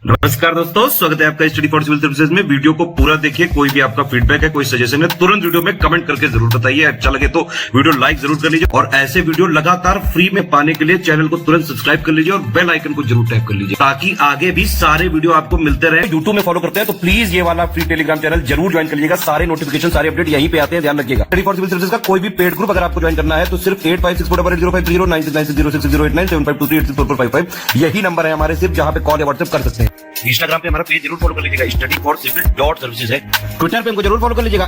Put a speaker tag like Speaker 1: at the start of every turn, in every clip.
Speaker 1: नमस्कार दोस्तों, स्वागत है आपका स्टडी फॉर सिविल सर्विसेज में। वीडियो को पूरा देखिए। कोई भी आपका फीडबैक है, कोई सजेशन है, तुरंत वीडियो में कमेंट करके जरूर बताइए। अच्छा लगे तो वीडियो लाइक जरूर कर लीजिए और ऐसे वीडियो लगातार फ्री में पाने के लिए चैनल को तुरंत सब्सक्राइब कर लीजिए और बेल आइकन को जरूर टैप कर लीजिए ताकि आगे भी सारे वीडियो आपको मिलते रहे। यूट्यूब में फॉलो करते हैं तो प्लीज ये वाला फ्री टेलीग्राम चैनल जरूर ज्वाइन कर लीजिएगा। सारे नोटिफिकेशन, सारे अपडेट यहीं पे आते हैं, ध्यान रखिएगा। स्टडी फॉर सिविल सर्विसेज का कोई भी पेड ग्रुप अगर आपको ज्वाइन करना है तो सिर्फ 856480560660897523864455 यही नंबर है हमारे, सिर्फ जहां पे कॉल या व्हाट्सएप कर सकते हैं। इंस्टाग्राम पे हमारा पेज जरूर फॉलो कर लीजिएगा, studyforcivil.services है। ट्विटर पे हमको जरूर फॉलो कर लीजिएगा,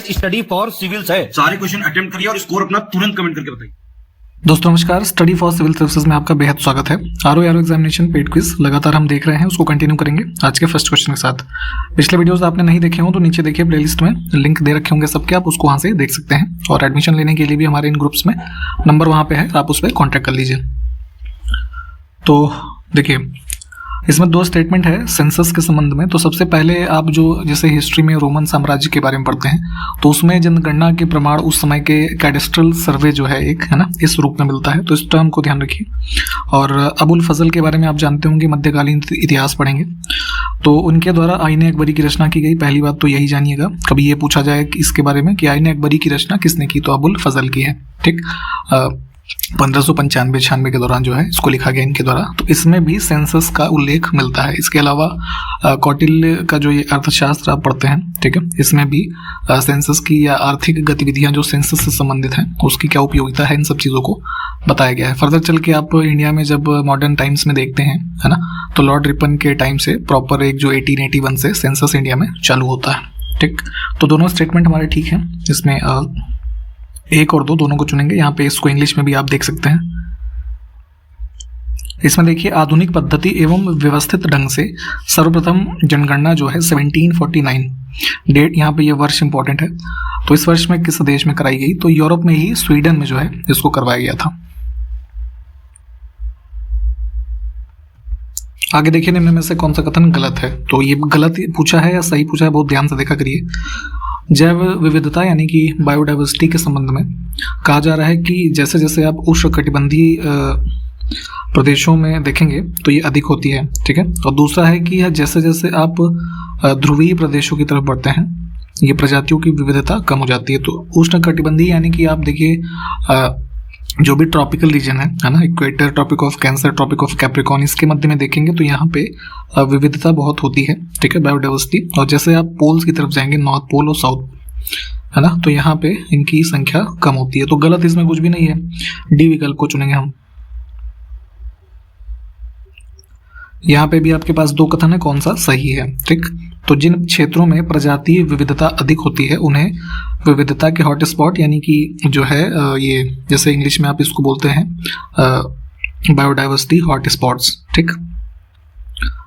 Speaker 1: @studyforcivils है। सारे क्वेश्चन अटेम्प्ट करिए और स्कोर अपना तुरंत कमेंट करके बताइए।
Speaker 2: दोस्तों नमस्कार, स्टडी फॉर सिविल सर्विसेज में आपका बेहद स्वागत है। आरओ एग्जामिनेशन पेड क्विज लगातार हम देख रहे हैं, उसको कंटिन्यू करेंगे आज के फर्स्ट क्वेश्चन के साथ। पिछले वीडियोस आपने नहीं देखे हो तो नीचे देखिए, प्लेलिस्ट में लिंक दे रखे होंगे सबके, आप उसको वहां से देख सकते हैं। और एडमिशन लेने के लिए भी हमारे इन ग्रुप्स में नंबर वहां पे है, आप उस पर कॉन्टैक्ट कर लीजिए। तो देखिए, इसमें दो स्टेटमेंट है सेंसस के संबंध में। तो सबसे पहले आप जो जैसे हिस्ट्री में रोमन साम्राज्य के बारे में पढ़ते हैं तो उसमें जनगणना के प्रमाण उस समय के कैडेस्ट्रल सर्वे जो है एक, है ना, इस रूप में मिलता है। तो इस टर्म को ध्यान रखिए। और अबुल फजल के बारे में आप जानते होंगे, मध्यकालीन इतिहास पढ़ेंगे तो उनके द्वारा आईने अकबरी की रचना की गई। पहली बात तो यही जानिएगा, कभी ये पूछा जाए कि इसके बारे में कि आईने अकबरी की रचना किसने की, तो अबुल फजल की है। ठीक, 1595-96 के दौरान जो है इसको लिखा गया इनके द्वारा। तो इसमें भी सेंसस का उल्लेख मिलता है। इसके अलावा कौटिल्य का जो ये अर्थशास्त्र आप पढ़ते हैं, ठीक है, इसमें भी सेंसस की या आर्थिक गतिविधियां जो सेंसस से संबंधित हैं उसकी क्या उपयोगिता है, इन सब चीज़ों को बताया गया है। फर्दर चल के आप इंडिया में जब मॉडर्न टाइम्स में देखते हैं, है ना, तो लॉर्ड रिपन के टाइम से प्रॉपर एक जो 1881 से सेंसस इंडिया में चालू होता है। ठीक, तो दोनों स्टेटमेंट हमारे ठीक हैं। इसमें एक और दो दोनों को चुनेंगे। यहाँ पे इसको इंग्लिश में भी आप देख सकते हैं। इसमें देखिए, आधुनिक पद्धति एवं व्यवस्थित ढंग से सर्वप्रथम जनगणना जो है 1749 डेट, यहाँ पे ये वर्ष इंपॉर्टेंट है। तो इस वर्ष में किस देश में कराई गई, तो यूरोप में ही स्वीडन में जो है इसको करवाया गया था। आगे देखिए, निम्न में से कौन सा कथन गलत है। तो ये गलत पूछा है या सही पूछा है, बहुत ध्यान से देखा करिए। जैव विविधता यानी कि बायोडाइवर्सिटी के संबंध में कहा जा रहा है कि जैसे जैसे आप उष्णकटिबंधीय प्रदेशों में देखेंगे तो ये अधिक होती है। ठीक है, और दूसरा है कि जैसे जैसे आप ध्रुवीय प्रदेशों की तरफ बढ़ते हैं ये प्रजातियों की विविधता कम हो जाती है। तो उष्णकटिबंधीय यानी कि आप देखिए जो भी ट्रॉपिकल रीजन है ना, equator, tropic of cancer, tropic of capricorn, इसके मध्य में देखेंगे तो यहाँ पे विविधता बहुत होती है। ठीक है, बायोडाइवर्सिटी। और जैसे आप पोल्स की तरफ जाएंगे, नॉर्थ पोल और साउथ पोल, है ना, तो यहाँ पे इनकी संख्या कम होती है। तो गलत इसमें कुछ भी नहीं है, डी विकल्प को चुनेंगे हम। यहाँ पे भी आपके पास दो कथन है, कौन सा सही है। ठीक, तो जिन क्षेत्रों में प्रजातीय विविधता अधिक होती है उन्हें विविधता के हॉटस्पॉट यानी कि जो है ये जैसे इंग्लिश में आप इसको बोलते हैं बायोडाइवर्सिटी हॉटस्पॉट्स। ठीक,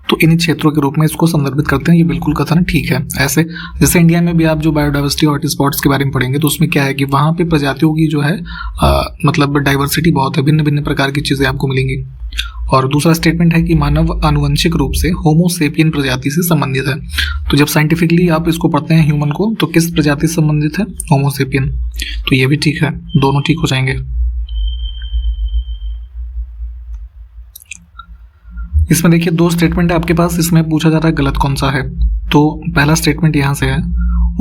Speaker 2: तो इन क्षेत्रों के रूप में इसको संदर्भित करते हैं। ये बिल्कुल कथन ठीक है। ऐसे जैसे इंडिया में भी आप जो बायोडाइवर्सिटी हॉटस्पॉट्स के बारे में पढ़ेंगे तो उसमें क्या है कि वहाँ पे प्रजातियों की जो है मतलब डाइवर्सिटी बहुत है, भिन्न भिन्न प्रकार की चीज़ें आपको मिलेंगी। और दूसरा स्टेटमेंट है कि मानव आनुवंशिक रूप से होमोसेपियन प्रजाति से संबंधित है। तो जब साइंटिफिकली आप इसको पढ़ते हैं ह्यूमन को, तो किस प्रजाति से संबंधित है, होमोसेपियन। तो ये भी ठीक है, दोनों ठीक हो जाएंगे। इसमें देखिए दो स्टेटमेंट है आपके पास, इसमें पूछा जा रहा है गलत कौन सा है। तो पहला स्टेटमेंट यहाँ से है,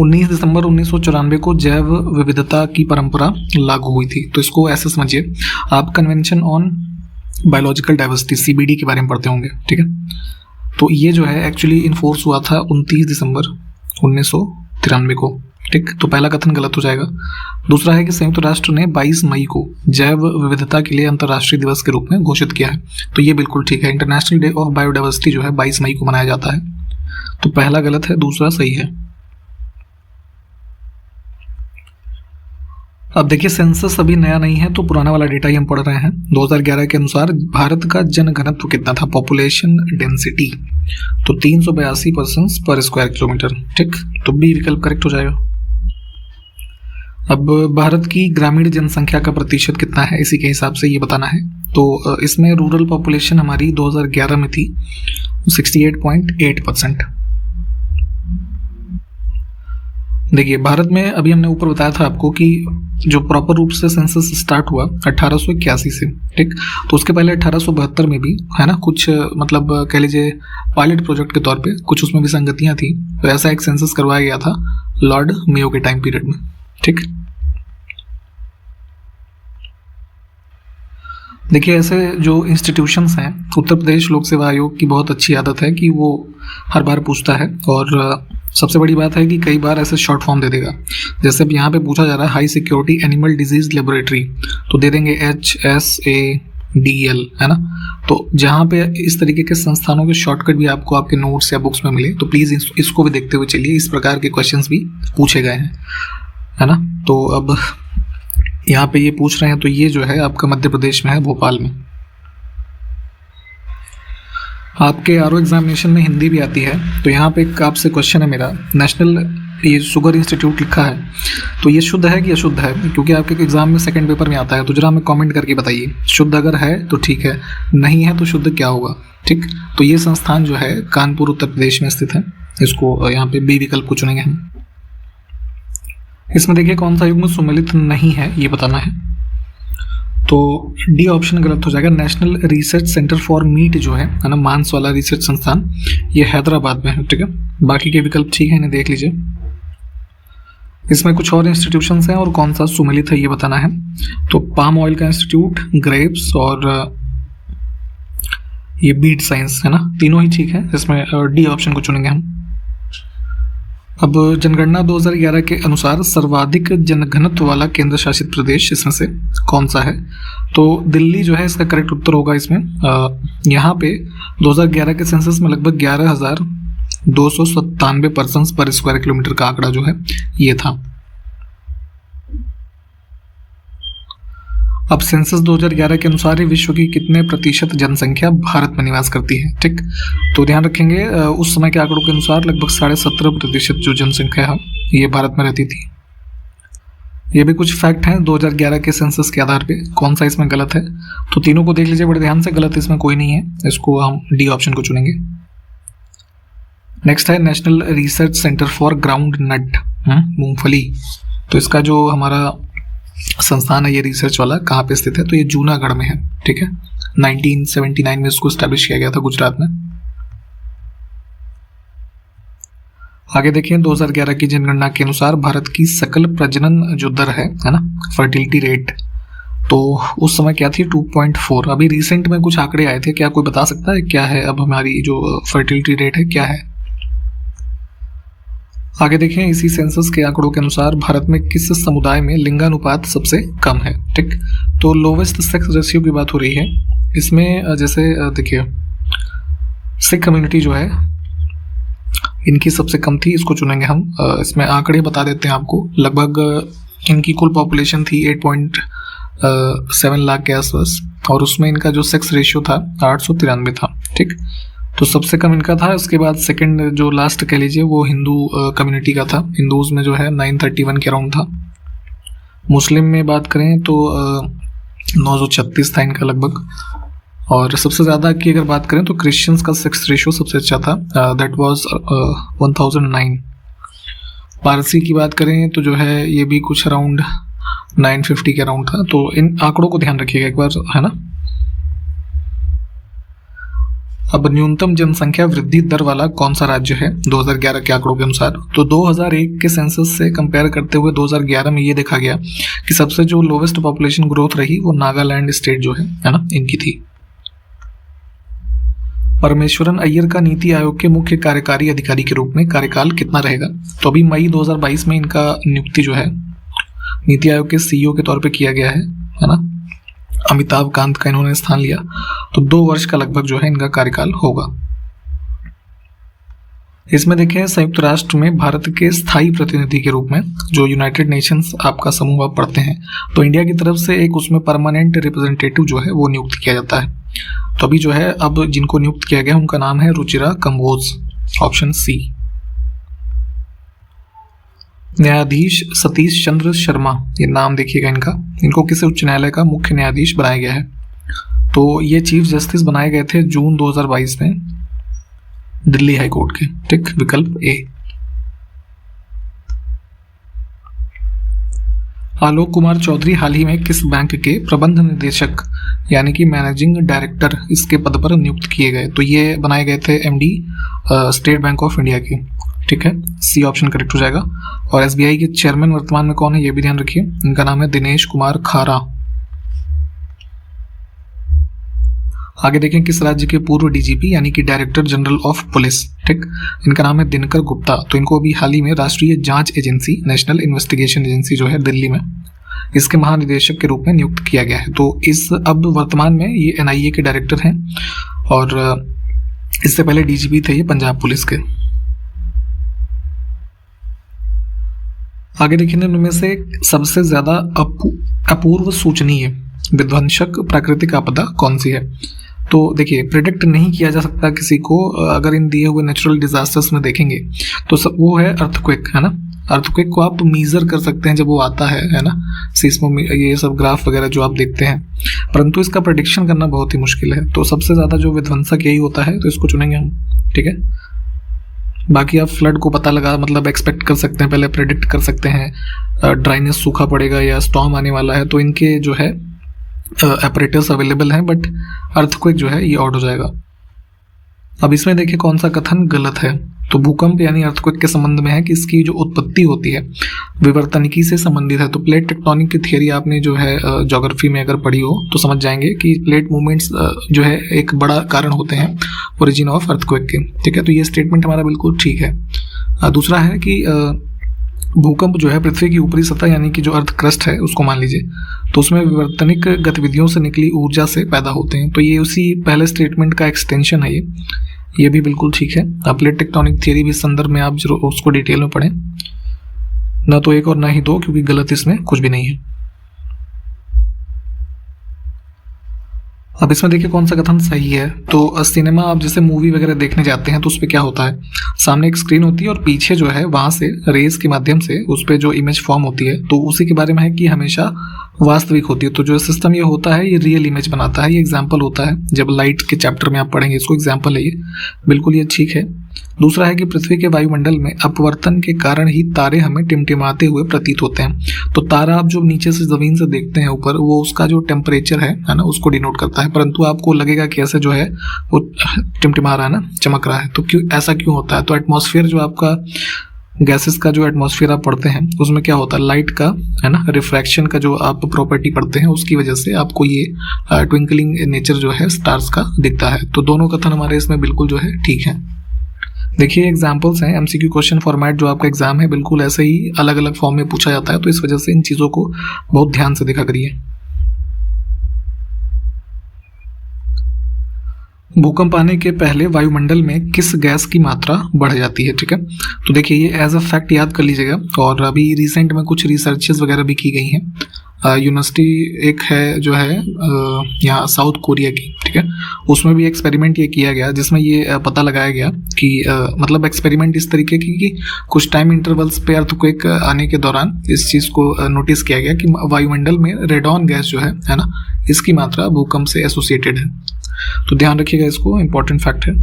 Speaker 2: 19 दिसंबर 1994 को जैव विविधता की परंपरा लागू हुई थी। तो इसको ऐसे समझिए, आप convention on biological diversity CBD के बारे में पढ़ते होंगे। ठीक है, तो ये जो है एक्चुअली इन्फोर्स हुआ था 29 दिसंबर 1993 को। ठीक, तो पहला कथन गलत हो जाएगा। दूसरा है कि संयुक्त राष्ट्र ने 22 मई को जैव विविधता के लिए अंतर्राष्ट्रीय दिवस के रूप में घोषित किया है। तो ये बिल्कुल ठीक है, इंटरनेशनल डे ऑफ बायोडाइवर्सिटी जो है 22 मई को मनाया जाता है। तो पहला गलत है, दूसरा सही है। अब देखिए, सेंसस अभी नया नहीं है तो पुराना वाला डेटा ही हम पढ़ रहे हैं। 2011 के अनुसार भारत का जनघनत्व कितना था, पॉपुलेशन डेंसिटी, तो 382 पर्सन्स पर स्क्वायर किलोमीटर। ठीक, तो बी विकल्प करेक्ट हो जाएगा। अब भारत की ग्रामीण जनसंख्या का प्रतिशत कितना है, इसी के हिसाब से ये बताना है। तो इसमें रूरल पॉपुलेशन हमारी 2011 में थी 68.8%। देखिए, भारत में अभी हमने ऊपर बताया था आपको कि जो प्रॉपर रूप से सेंसस स्टार्ट हुआ 1881 से, ठीक। तो उसके पहले 1872 में भी, है ना, कुछ मतलब कह लीजिए पायलट प्रोजेक्ट के तौर पे कुछ उसमें विसंगतियां थी। तो ऐसा एक सेंसस करवाया गया था लॉर्ड मेयो के टाइम पीरियड में, ठीक। देखिए, ऐसे जो इंस्टीट्यूशंस हैं, उत्तर प्रदेश लोक सेवा आयोग की बहुत अच्छी आदत है कि वो हर बार पूछता है, और सबसे बड़ी बात है कि कई बार ऐसे शॉर्ट फॉर्म दे देगा। जैसे अब यहाँ पे पूछा जा रहा है high security animal disease laboratory, तो दे देंगे HSADL, है ना। तो जहाँ पे इस तरीके के संस्थानों के शॉर्टकट भी आपको आपके नोट्स या बुक्स में मिले, तो प्लीज़ इसको भी देखते हुए चलिए। इस प्रकार के क्वेश्चंस भी पूछे गए हैं, है ना। तो अब यहाँ पे ये पूछ रहे हैं, तो ये जो है आपका मध्य प्रदेश में है, भोपाल में। आपके आरओ एग्जामिनेशन में हिंदी भी आती है, तो यहाँ पे एक आपसे क्वेश्चन है मेरा, नेशनल ये शुगर इंस्टीट्यूट लिखा है, तो ये शुद्ध है कि अशुद्ध है? क्योंकि आपके एग्जाम में सेकंड पेपर में आता है, तो जरा हमें कमेंट करके बताइए। शुद्ध अगर है तो ठीक है, नहीं है तो शुद्ध क्या होगा, ठीक। तो ये संस्थान जो है कानपुर उत्तर प्रदेश में स्थित है। इसको यहाँ पे बी विकल्प को चुनेंगे हम। इसमें देखिए कौन सा युग्म सुमेलित नहीं है, ये बताना है। तो डी ऑप्शन गलत हो जाएगा। National research centre for meet जो है ना, मांस वाला रिसर्च संस्थान, ये हैदराबाद में है, ठीक है। बाकी के विकल्प ठीक है, इन्हें देख लीजिए। इसमें कुछ और इंस्टीट्यूशंस हैं और कौन सा सुमेलित है ये बताना है। तो पाम ऑयल का इंस्टीट्यूट, ग्रेप्स और ये बीट साइंस, है ना, तीनों ही ठीक है। इसमें डी ऑप्शन को चुनेंगे हम। अब जनगणना 2011 के अनुसार सर्वाधिक जनघनत्व वाला केंद्र शासित प्रदेश इसमें से कौन सा है? तो दिल्ली जो है इसका करेक्ट उत्तर होगा इसमें। यहाँ पे 2011 के सेंसस में लगभग 11,297 पर्सन्स पर स्क्वायर किलोमीटर का आंकड़ा जो है ये था। अब सेंसस 2011 के अनुसार ही विश्व की कितने प्रतिशत जनसंख्या भारत में निवास करती है, ठीक। तो ध्यान रखेंगे उस समय के आंकड़ों के अनुसार लगभग 17.5% जो जनसंख्या है ये भारत में रहती थी। ये भी कुछ फैक्ट हैं 2011 के सेंसस के आधार पे। कौन सा इसमें गलत है? तो तीनों को देख लीजिए बड़े ध्यान से, गलत इसमें कोई नहीं है। इसको हम डी ऑप्शन को चुनेंगे। नेक्स्ट है national research centre for groundnut, मूंगफली। तो इसका जो हमारा संस्थान है ये रिसर्च वाला, कहाँ पे स्थित है? तो ये जूनागढ़ में है, ठीक है। 1979 में इसको स्टैब्लिश किया गया था गुजरात में। आगे देखिए 2011 की जनगणना के अनुसार भारत की सकल प्रजनन जो दर है ना, फर्टिलिटी रेट, तो उस समय क्या थी? 2.4। अभी रिसेंट में कुछ आंकड़े आए थे, क्या कोई बता सकता है क्या है अब हमारी जो फर्टिलिटी रेट है क्या है? आगे देखें इसी सेंसस के आंकड़ों के अनुसार भारत में किस समुदाय में लिंगानुपात सबसे कम है, ठीक। तो लोवेस्ट सेक्स रेशियो की बात हो रही है इसमें। जैसे देखिए सिख कम्युनिटी जो है इनकी सबसे कम थी, इसको चुनेंगे हम। इसमें आंकड़े बता देते हैं आपको। लगभग इनकी कुल पॉपुलेशन थी 8.7 लाख के आसपास, और उसमें इनका जो सेक्स रेशियो था 893 था, ठीक। तो सबसे कम इनका था। उसके बाद सेकंड जो लास्ट कह लीजिए वो हिंदू कम्युनिटी का था। हिंदूज में जो है 931 के अराउंड था। मुस्लिम में बात करें तो 936 था इनका लगभग। और सबसे ज़्यादा की अगर बात करें तो क्रिश्चियंस का सेक्स रेशियो सबसे अच्छा था, दैट वाज 1009। पारसी की बात करें तो जो है ये भी कुछ अराउंड 950 के अराउंड था। तो इन आंकड़ों को ध्यान रखिएगा एक बार, है ना। अब न्यूनतम जनसंख्या वृद्धि दर वाला कौन सा राज्य है 2011 के आंकड़ों के अनुसार? तो 2001 के सेंसस से कंपेयर करते हुए 2011 में ये देखा गया कि सबसे जो लोवेस्ट पॉपुलेशन ग्रोथ रही वो नागालैंड स्टेट जो है ना, इनकी थी। परमेश्वरन अय्यर का नीति आयोग के मुख्य कार्यकारी अधिकारी के रूप में कार्यकाल कितना रहेगा? तो अभी मई 2022 में इनका नियुक्ति जो है नीति आयोग के सीईओ के तौर पे किया गया है ना। अमिताभ कांत का इन्होंने स्थान लिया। तो 2 वर्ष का लगभग जो है इनका कार्यकाल होगा। इसमें देखें संयुक्त राष्ट्र में भारत के स्थायी प्रतिनिधि के रूप में जो यूनाइटेड नेशंस आपका समूह आप पढ़ते हैं, तो इंडिया की तरफ से एक उसमें परमानेंट रिप्रेजेंटेटिव जो है वो नियुक्त किया जाता है। तो अभी जो है अब जिनको नियुक्त किया गया उनका नाम है रुचिरा कंबोज, ऑप्शन सी। न्यायाधीश सतीश चंद्र शर्मा, ये नाम देखिएगा इनका। इनको किस उच्च न्यायालय का मुख्य न्यायाधीश बनाया गया है? तो ये चीफ जस्टिस बनाए गए थे जून 2022 में दिल्ली हाई कोर्ट के, ठीक। विकल्प ए। आलोक कुमार चौधरी हाल ही में किस बैंक के प्रबंध निदेशक यानी कि मैनेजिंग डायरेक्टर इसके पद पर नियुक्त किए गए? तो ये बनाए गए थे MD state bank of India की। ठीक है, सी ऑप्शन करेक्ट हो जाएगा। और एसबीआई के चेयरमैन वर्तमान में कौन है ये भी ध्यान रखिए, इनका नाम है दिनेश कुमार खारा। आगे देखें, किस राज्य के पूर्व डीजीपी यानी कि डायरेक्टर जनरल ऑफ पुलिस, ठीक, इनका नाम है दिनकर गुप्ता। तो इनको अभी हाल ही में राष्ट्रीय जांच एजेंसी, नेशनल इन्वेस्टिगेशन एजेंसी जो है दिल्ली में, इसके महानिदेशक के रूप में नियुक्त किया गया है। तो इस अब वर्तमान में ये एनआईए के डायरेक्टर हैं और इससे पहले डीजीपी थे ये पंजाब पुलिस के। आगे देखिए, इनमें से सबसे ज्यादा अपूर्व सूचनीय विध्वंसक प्राकृतिक आपदा कौन सी है? तो देखिए, प्रिडिक्ट नहीं किया जा सकता किसी को। अगर इन दिए हुए नेचुरल डिजास्टर्स में देखेंगे तो सब वो है अर्थक्वेक, है ना। अर्थक्वेक को आप मेजर कर सकते हैं जब वो आता है ना, सिस्मो, ये सब ग्राफ वगैरह जो आप देखते हैं, परंतु इसका प्रेडिक्शन करना बहुत ही मुश्किल है। तो सबसे ज्यादा जो विध्वंसक यही होता है, तो इसको चुनेंगे हम। ठीक है, बाकी आप फ्लड को पता लगा मतलब एक्सपेक्ट कर सकते हैं, पहले प्रेडिक्ट कर सकते हैं, ड्राइनेस, सूखा पड़ेगा या स्टॉर्म आने वाला है, तो इनके जो है ऑपरेटर्स अवेलेबल हैं, बट अर्थक्वेक जो है ये ऑड हो जाएगा। अब इसमें देखिए कौन सा कथन गलत है। तो भूकंप यानी अर्थक्वेक के संबंध में है कि इसकी जो उत्पत्ति होती है विवर्तनिकी से संबंधित है। तो प्लेट टेक्टोनिक की थियरी आपने जो है ज्योग्राफी में अगर पढ़ी हो तो समझ जाएंगे कि प्लेट मूवमेंट्स जो है एक बड़ा कारण होते हैं ओरिजिन ऑफ अर्थक्वेक के। ठीक है, तो ये स्टेटमेंट हमारा बिल्कुल ठीक है। दूसरा है कि भूकंप जो है पृथ्वी की ऊपरी सतह यानी कि जो अर्थ क्रस्ट है उसको मान लीजिए, तो उसमें विवर्तनिक गतिविधियों से निकली ऊर्जा से पैदा होते हैं। तो ये उसी पहले स्टेटमेंट का एक्सटेंशन है ये भी बिल्कुल ठीक है। प्लेट टेक्टोनिक थियरी भी संदर्भ में आप जरूर उसको डिटेल में पढ़ें, ना तो एक और ना ही दो, क्योंकि गलत इसमें कुछ भी नहीं है। अब इसमें देखिए कौन सा कथन सही है। तो सिनेमा आप जैसे मूवी वगैरह देखने जाते हैं तो उस पर क्या होता है, सामने एक स्क्रीन होती है और पीछे जो है वहां से रेज के माध्यम से उस पर जो इमेज फॉर्म होती है, तो उसी के बारे में है कि हमेशा वास्तविक होती है। तो जो सिस्टम ये होता है ये रियल इमेज बनाता है। ये एग्जाम्पल होता है, जब लाइट के चैप्टर में आप पढ़ेंगे इसको, एग्जाम्पल है ये, बिल्कुल ये ठीक है। दूसरा है कि पृथ्वी के वायुमंडल में अपवर्तन के कारण ही तारे हमें टिमटिमाते हुए प्रतीत होते हैं। तो तारा आप जो नीचे से जमीन से देखते हैं ऊपर, वो उसका जो टेम्परेचर है ना, उसको डिनोट करता है, परंतु आपको लगेगा कि ऐसे जो है वो टिमटिमा रहा है ना, चमक रहा है। तो क्यों ऐसा क्यों होता है? तो एटमॉस्फेयर जो आपका गैसेस का जो एटमॉस्फेयर आप पढ़ते हैं उसमें क्या होता है, लाइट का है ना, रिफ्रैक्शन का जो आप प्रॉपर्टी पढ़ते हैं उसकी वजह से आपको ये ट्विंकलिंग नेचर जो है स्टार्स का दिखता है। तो दोनों कथन हमारे इसमें बिल्कुल जो है ठीक है। देखिए एग्जाम्पल्स हैं, एमसीक्यू क्वेश्चन फॉर्मेट जो आपका एग्जाम है बिल्कुल ऐसे ही अलग अलग फॉर्म में पूछा जाता है, तो इस वजह से इन चीजों को बहुत ध्यान से देखा करिए। भूकंप आने के पहले वायुमंडल में किस गैस की मात्रा बढ़ जाती है? ठीक है, तो देखिए ये एज अ फैक्ट याद कर लीजिएगा। और अभी रिसेंट में कुछ रिसर्चेस वगैरह भी की गई हैं। यूनिवर्सिटी एक है जो है यहाँ साउथ कोरिया की, ठीक है, उसमें भी एक्सपेरिमेंट ये किया गया जिसमें ये पता लगाया गया कि मतलब एक्सपेरिमेंट इस तरीके की कि कुछ टाइम इंटरवल्स पे अर्थक्वेक आने के दौरान इस चीज़ को नोटिस किया गया कि वायुमंडल में रेडॉन गैस जो है ना, इसकी मात्रा भूकंप से एसोसिएटेड है। तो ध्यान रखिएगा, इसको इंपॉर्टेंट फैक्ट है।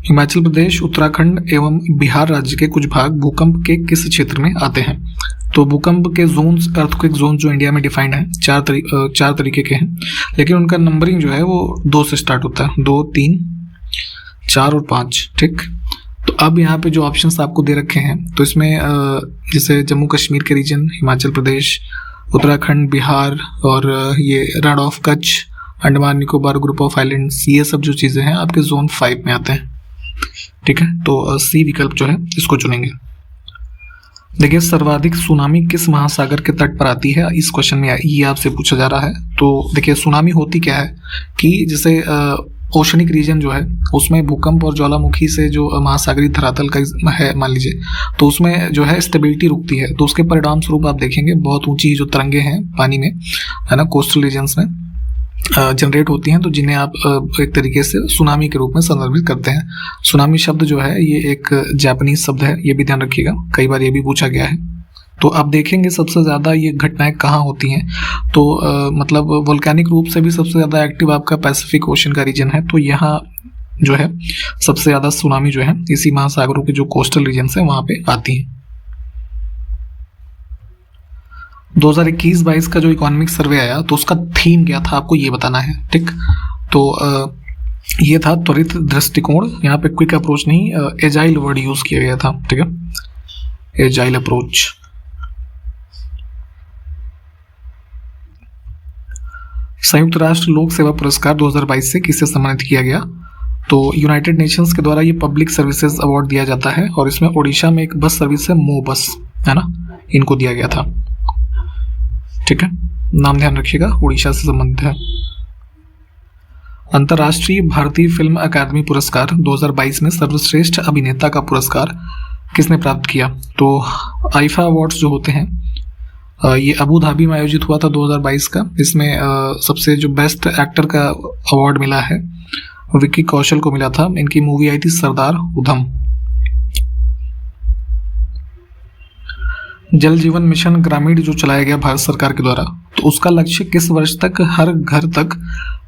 Speaker 2: हिमाचल प्रदेश, उत्तराखंड एवं बिहार राज्य के कुछ भाग भूकंप के किस क्षेत्र में आते हैं? तो भूकंप के जोन्स, अर्थक्वेक जोन जो इंडिया में डिफाइंड है, चार तरीके के हैं, लेकिन उनका नंबरिंग जो है वो 2 से स्टार्ट होता है, 2, 3, 4 और 5। ठीक, तो अब यहाँ पे जो ऑप्शंस आपको दे रखे हैं, तो इसमें जैसे जम्मू कश्मीर के रीजन, हिमाचल प्रदेश, उत्तराखंड, बिहार और ये रण of Kutch, Andaman Nicobar group of islands, ये सब जो चीज़ें हैं आपके जोन 5 में आते हैं। ठीक है, तो सी विकल्प जो है इसको चुनेंगे। देखिए सर्वाधिक सुनामी किस महासागर के तट पर आती है? इस क्वेश्चन में ये आपसे पूछा जा रहा है। तो देखिए सुनामी होती क्या है कि जैसे ओशनिक रीजन जो है उसमें भूकंप और ज्वालामुखी से जो महासागरीय धरातल का है मान लीजिए, तो उसमें जो है स्टेबिलिटी रुकती है, तो उसके परिणाम स्वरूप आप देखेंगे बहुत ऊंची जो तरंगे हैं पानी में, है ना, कोस्टल रीजन्स में जनरेट होती हैं, तो जिन्हें आप एक तरीके से सुनामी के रूप में संदर्भित करते हैं। सुनामी शब्द जो है ये एक जापानीज शब्द है, ये भी ध्यान रखिएगा, कई बार ये भी पूछा गया है। तो आप देखेंगे सबसे ज़्यादा ये घटनाएं कहाँ होती हैं, तो मतलब वोल्केनिक रूप से भी सबसे ज़्यादा एक्टिव आपका पैसिफिक ओशन का रीजन है, तो यहाँ जो है सबसे ज़्यादा सुनामी जो है इसी महासागरों के जो कोस्टल रीजन है वहाँ पे आती हैं। 2021-22 का जो इकोनॉमिक सर्वे आया तो उसका थीम क्या था आपको ये बताना है, ठीक। तो ये था त्वरित दृष्टिकोण, यहाँ पे क्विक अप्रोच नहीं, एजाइल वर्ड यूज किया गया था, ठीक है, एजाइल अप्रोच। संयुक्त राष्ट्र लोक सेवा पुरस्कार 2022 से किसे सम्मानित किया गया? तो यूनाइटेड नेशंस के द्वारा ये पब्लिक सर्विसेज अवार्ड दिया जाता है और इसमें ओडिशा में एक बस सर्विस है, मो बस, है ना, इनको दिया गया था, ठीक है, नाम ध्यान रखिएगा, उड़ीसा से संबंधित है। अंतर्राष्ट्रीय भारतीय फिल्म अकादमी पुरस्कार 2022 में सर्वश्रेष्ठ अभिनेता का पुरस्कार किसने प्राप्त किया? तो आईफा अवार्ड्स जो होते हैं ये अबू धाबी में आयोजित हुआ था 2022 का। इसमें सबसे जो बेस्ट एक्टर का अवार्ड मिला है विक्की कौशल को मिला था। इनकी मूवी आई थी सरदार उधम। जल जीवन मिशन ग्रामीण जो चलाया गया भारत सरकार के द्वारा, तो उसका लक्ष्य किस वर्ष तक हर घर तक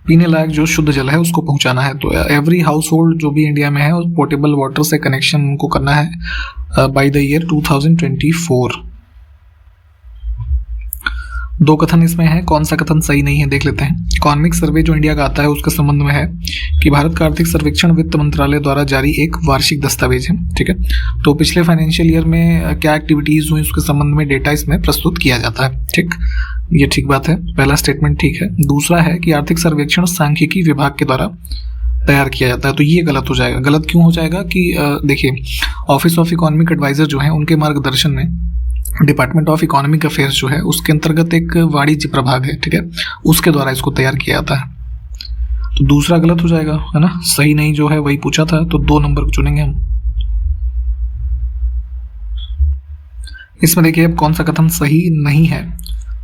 Speaker 2: पीने लायक जो शुद्ध जल है उसको पहुंचाना है। तो एवरी हाउस होल्ड जो भी इंडिया में है उस पोर्टेबल वाटर से कनेक्शन उनको करना है बाय द ईयर 2024। दो कथन इसमें है, कौन सा कथन सही नहीं है देख लेते हैं। इकोनॉमिक सर्वे जो इंडिया का आता है उसके संबंध में है कि भारत का आर्थिक सर्वेक्षण वित्त मंत्रालय द्वारा जारी एक वार्षिक दस्तावेज है, ठीक है। तो पिछले फाइनेंशियल ईयर में क्या एक्टिविटीज हुई उसके संबंध में डेटा इसमें प्रस्तुत किया जाता है, ठीक। ये ठीक बात है, पहला स्टेटमेंट ठीक है। दूसरा है कि आर्थिक सर्वेक्षण सांख्यिकी विभाग के द्वारा तैयार किया जाता है, तो ये गलत हो जाएगा। गलत क्यों हो जाएगा कि देखिए, ऑफिस ऑफ इकोनॉमिक एडवाइजर जो है उनके मार्गदर्शन में डिपार्टमेंट ऑफ इकोनॉमिक अफेयर्स जो है उसके अंतर्गत एक वाणिज्य प्रभाग है, ठीक है, उसके द्वारा इसको तैयार किया जाता है। तो दूसरा गलत हो जाएगा, है ना, सही नहीं जो है वही पूछा था, तो 2 नंबर को चुनेंगे हम। इसमें देखिए अब कौन सा कथन सही नहीं है।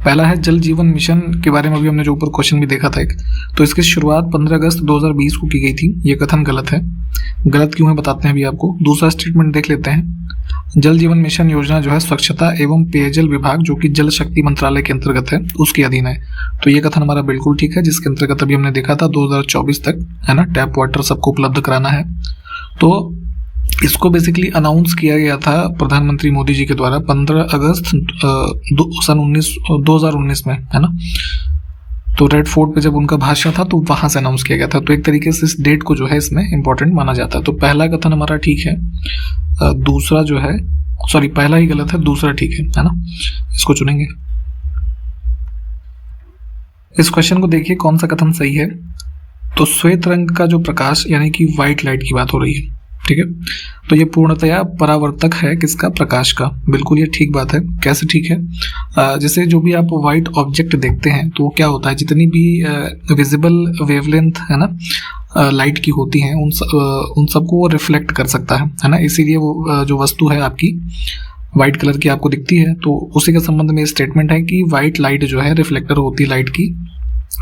Speaker 2: पहला है जल जीवन मिशन के बारे में अभी हमने जो ऊपर क्वेश्चन भी देखा था एक, तो इसकी शुरुआत 15 अगस्त 2020 को की गई थी। ये कथन गलत है। गलत क्यों है बताते हैं अभी आपको। दूसरा स्टेटमेंट देख लेते हैं। जल जीवन मिशन योजना जो है स्वच्छता एवं पेयजल विभाग जो कि जल शक्ति मंत्रालय के अंतर्गत है उसके अधीन है। तो ये कथन हमारा बिल्कुल ठीक है, जिसके अंतर्गत अभी हमने देखा था 2024 तक, है ना, टैप वाटर सबको उपलब्ध कराना है। तो इसको बेसिकली अनाउंस किया गया था प्रधानमंत्री मोदी जी के द्वारा 15 अगस्त सन 2019 में, है ना। तो रेड फोर्ट पे जब उनका भाषण था तो वहां से अनाउंस किया गया था। तो एक तरीके से इस डेट को जो है इसमें इंपॉर्टेंट माना जाता है। तो पहला कथन हमारा ठीक है, दूसरा जो है, सॉरी पहला ही गलत है, दूसरा ठीक है ना, इसको चुनेंगे। इस क्वेश्चन को देखिए कौन सा कथन सही है। तो श्वेत रंग का जो प्रकाश यानी कि व्हाइट लाइट की बात हो रही है, ठीक है। तो ये पूर्णतया परावर्तक है किसका? प्रकाश का। बिल्कुल ये ठीक बात है। कैसे ठीक है? जैसे जो भी आप व्हाइट ऑब्जेक्ट देखते हैं तो वो क्या होता है, जितनी भी विजिबल वेवलेंथ है ना लाइट की होती हैं उन सबको वो रिफ्लेक्ट कर सकता है ना। इसीलिए वो जो वस्तु है आपकी व्हाइट कलर की आपको दिखती है। तो उसी के संबंध में स्टेटमेंट है कि व्हाइट लाइट जो है रिफ्लेक्टर होती है लाइट की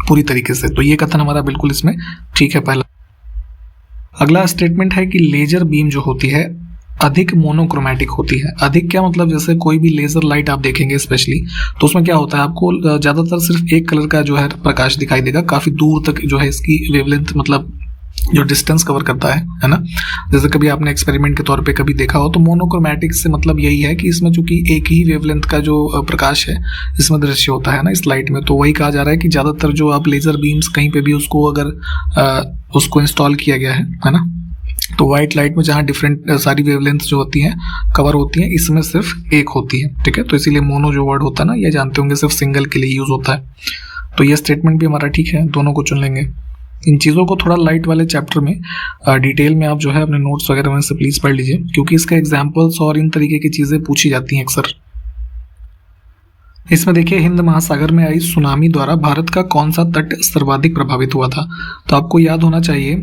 Speaker 2: पूरी तरीके से। तो ये कथन हमारा बिल्कुल इसमें ठीक है पहला। अगला स्टेटमेंट है कि लेजर बीम जो होती है अधिक मोनोक्रोमैटिक होती है। अधिक क्या मतलब, जैसे कोई भी लेजर लाइट आप देखेंगे स्पेशली तो उसमें क्या होता है, आपको ज्यादातर सिर्फ एक कलर का जो है प्रकाश दिखाई देगा। काफी दूर तक जो है इसकी वेवलेंथ मतलब जो डिस्टेंस कवर करता है ना। जैसे कभी आपने एक्सपेरिमेंट के तौर पे कभी देखा हो तो मोनोक्रोमैटिक से मतलब यही है कि इसमें चूंकि एक ही वेवलेंथ का जो प्रकाश है इसमें दृश्य होता है ना इस लाइट में। तो वही कहा जा रहा है कि ज्यादातर जो आप लेजर बीम्स कहीं पे भी उसको अगर उसको इंस्टॉल किया गया है ना, तो व्हाइट लाइट में जहाँ डिफरेंट सारी वेवलेंथ जो होती हैं कवर होती हैं, इसमें सिर्फ एक होती है, ठीक है। तो इसीलिए मोनो जो वर्ड होता है ना, ये जानते होंगे सिर्फ सिंगल के लिए यूज होता है। तो ये स्टेटमेंट भी हमारा ठीक है, दोनों को चुन लेंगे। इन चीज़ों को थोड़ा लाइट वाले चैप्टर में डिटेल में आप जो है अपने नोट्स वगैरह में से प्लीज पढ़ लीजिए, क्योंकि इसका एग्जाम्पल्स और इन तरीके की चीज़ें पूछी जाती हैं अक्सर। इसमें देखिए हिंद महासागर में आई सुनामी द्वारा भारत का कौन सा तट सर्वाधिक प्रभावित हुआ था। तो आपको याद होना चाहिए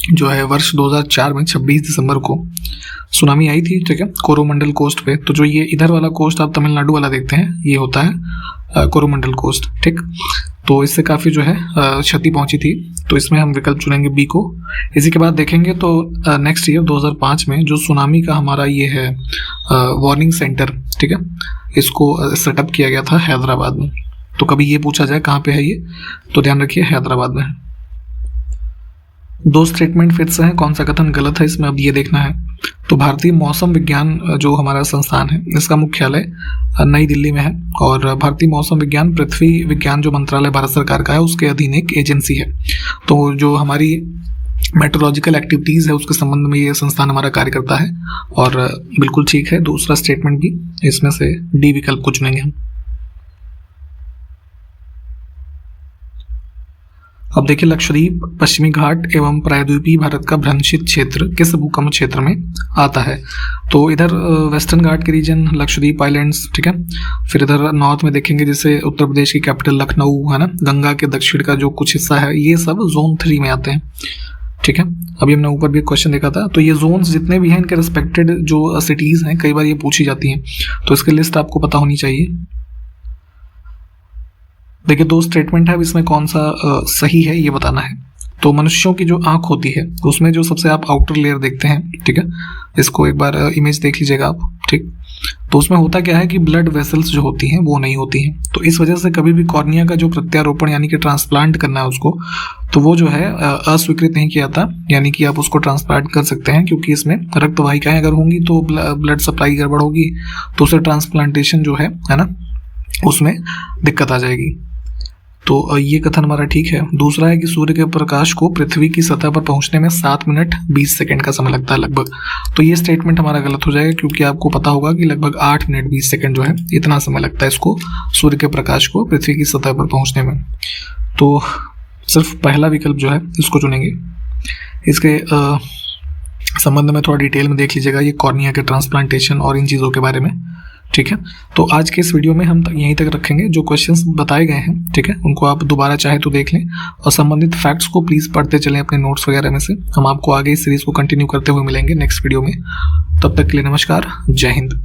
Speaker 2: जो है वर्ष 2004 में 26 दिसंबर को सुनामी आई थी, ठीक है, कोरोमंडल कोस्ट पे। तो जो ये इधर वाला कोस्ट आप तमिलनाडु वाला देखते हैं ये होता है कोरोमंडल कोस्ट, ठीक। तो इससे काफ़ी जो है क्षति पहुंची थी। तो इसमें हम विकल्प चुनेंगे बी को। इसी के बाद देखेंगे तो नेक्स्ट ईयर 2005 में जो सुनामी का हमारा ये है वार्निंग सेंटर, ठीक है, इसको सेटअप किया गया था हैदराबाद में। तो कभी ये पूछा जाए कहाँ पे है ये, तो ध्यान रखिए हैदराबाद में है। दो स्टेटमेंट फिर से हैं, कौन सा कथन गलत है इसमें अब ये देखना है। तो भारतीय मौसम विज्ञान जो हमारा संस्थान है इसका मुख्यालय नई दिल्ली में है और भारतीय मौसम विज्ञान पृथ्वी विज्ञान जो मंत्रालय भारत सरकार का है उसके अधीन एक एजेंसी है। तो जो हमारी मेट्रोलॉजिकल एक्टिविटीज़ है उसके संबंध में ये संस्थान हमारा कार्य करता है और बिल्कुल ठीक है। दूसरा स्टेटमेंट भी इसमें से डी विकल्प को चुनेंगे हम। अब देखिए लक्षद्वीप पश्चिमी घाट एवं प्रायद्वीपीय भारत का भ्रंशित क्षेत्र किस भूकंप क्षेत्र में आता है। तो इधर वेस्टर्न घाट के रीजन लक्षद्वीप आइलैंड्स, ठीक है। फिर इधर नॉर्थ में देखेंगे जैसे उत्तर प्रदेश की कैपिटल लखनऊ है ना, गंगा के दक्षिण का जो कुछ हिस्सा है ये सब जोन 3 में आते हैं, ठीक है। अभी हमने ऊपर भी एक क्वेश्चन देखा था। तो ये जोन्स जितने भी हैं इनके रिस्पेक्टेड जो सिटीज़ हैं कई बार ये पूछी जाती हैं, तो इसकी लिस्ट आपको पता होनी चाहिए। देखिए 2 स्टेटमेंट है, अब इसमें कौन सा सही है ये बताना है। तो मनुष्यों की जो आंख होती है उसमें जो सबसे आप आउटर लेयर देखते हैं, ठीक है, इसको एक बार इमेज देख लीजिएगा आप, ठीक। तो उसमें होता क्या है कि ब्लड वेसल्स जो होती हैं वो नहीं होती हैं। तो इस वजह से कभी भी कॉर्निया का जो प्रत्यारोपण यानी कि ट्रांसप्लांट करना है उसको, तो वो जो है अस्वीकृत नहीं किया जाता, यानी कि आप उसको ट्रांसप्लांट कर सकते हैं क्योंकि इसमें रक्त वाहिकाएं अगर होंगी तो ब्लड सप्लाई गड़बड़ होगी तो उसे ट्रांसप्लांटेशन जो है ना, उसमें दिक्कत आ जाएगी। तो ये कथन हमारा ठीक है। दूसरा है कि सूर्य के प्रकाश को पृथ्वी की सतह पर पहुंचने में 7 मिनट 20 सेकंड का समय लगता है लगभग। तो ये स्टेटमेंट हमारा गलत हो जाएगा क्योंकि आपको पता होगा कि लगभग 8 मिनट 20 सेकंड जो है इतना समय लगता है इसको सूर्य के प्रकाश को पृथ्वी की सतह पर पहुंचने में। तो सिर्फ पहला विकल्प जो है इसको चुनेंगे। इसके संबंध में थोड़ा डिटेल में देख लीजिएगा ये कॉर्निया के ट्रांसप्लांटेशन और इन चीज़ों के बारे में, ठीक है। तो आज के इस वीडियो में हम यहीं तक रखेंगे। जो क्वेश्चंस बताए गए हैं, ठीक है, उनको आप दोबारा चाहे तो देख लें और संबंधित फैक्ट्स को प्लीज़ पढ़ते चलें अपने नोट्स वगैरह में से। हम आपको आगे इस सीरीज़ को कंटिन्यू करते हुए मिलेंगे नेक्स्ट वीडियो में। तब तक के लिए नमस्कार, जय हिंद।